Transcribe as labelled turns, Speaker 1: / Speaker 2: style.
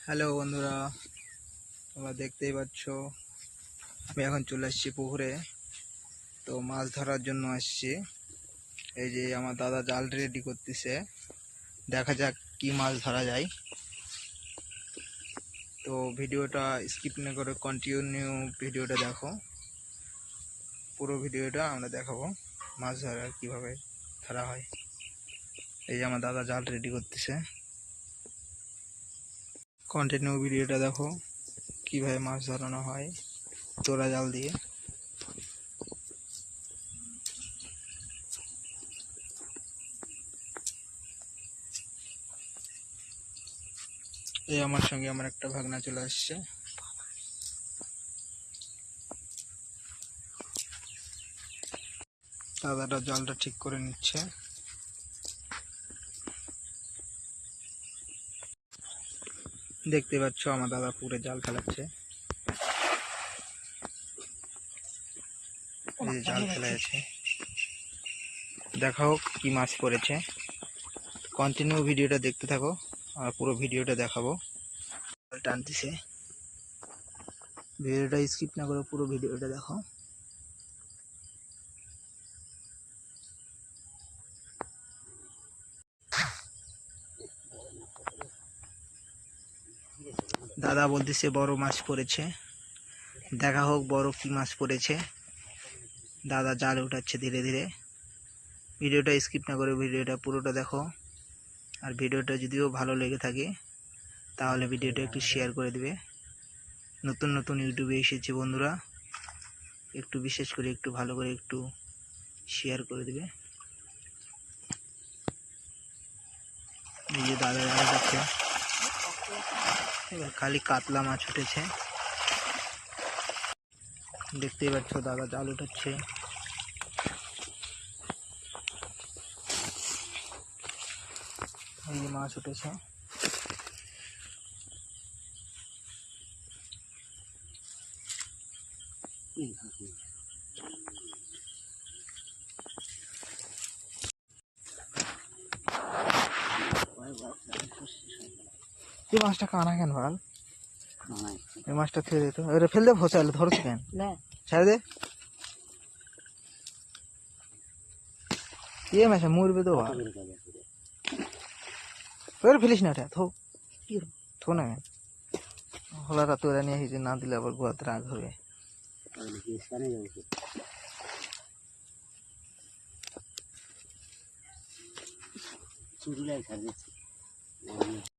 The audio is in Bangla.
Speaker 1: হ্যালো বন্ধুরা, তোমরা দেখতেই পাচ্ছ আমি এখন চলে আসছি পুকুরে। তো মাছ ধরার জন্য আসছি। এই যে আমার দাদা জাল রেডি করতেছে, দেখা যাক কি মাছ ধরা যায়। তো ভিডিওটা স্কিপ না করে কন্টিনিউ ভিডিওটা দেখো। পুরো ভিডিওটা আমরা দেখাবো মাছ ধরা কিভাবে ধরা হয়। এই যে আমার দাদা জাল রেডি করতেছে, কন্টিনিউ ভিডিওটা দেখো কিভাবে মাছ ধরানো হয় তোরা জাল দিয়ে। এই আমার সঙ্গে আমার একটা ভাগনা চলে আসছে। দাদাটা জালটা ঠিক করে নিচ্ছে। দেখতে পাচ্ছ আমার দাদা পুকুরে জাল ফেলাচ্ছে। এই জাল ফেলাচ্ছে, দেখা হোক কি মাছ পড়েছে। কন্টিনিউ ভিডিওটা দেখতে থাকো আর পুরো ভিডিওটা দেখাবো। টানতেছে, ভিডিওটা স্কিপ না করে পুরো ভিডিওটা দেখো। দাদা বলতেছে বড় মাছ পড়েছে, দেখা হোক বড় কি মাছ পড়েছে। দাদা জাল উঠাচ্ছে ধীরে ধীরে। ভিডিওটা স্কিপ না করে ভিডিওটা পুরোটা দেখো। আর ভিডিওটা যদিও ভালো লেগে থাকে তাহলে ভিডিওটা একটু শেয়ার করে দিবে। নতুন নতুন ইউটিউবে এসেছে বন্ধুরা, একটু বিশেষ করে একটু ভালো করে একটু শেয়ার করে দিবে। এই যে দাদা জাল উঠাচ্ছে, এবার খালি কাতলা মাছ উঠেছে। দেখতেই পাচ্ছ দাদা জাল উঠাচ্ছে। এই যে মাছ উঠেছে। এই মাছটা কানা কেন ভাল? এই মাছটা ফেলে দিত, এরে ফেল দে, ফসাইলে ধরছে কেন? ছেড়ে দে, ইয়ে মাছ মরবে তো ভাল। তোর ফেলিস না, এটা থো থো না কেন? হলাটা তোরা নিয়ে এসেছে, না দিলে আবার গোয়াতে রাগ হবে। চুরি লাই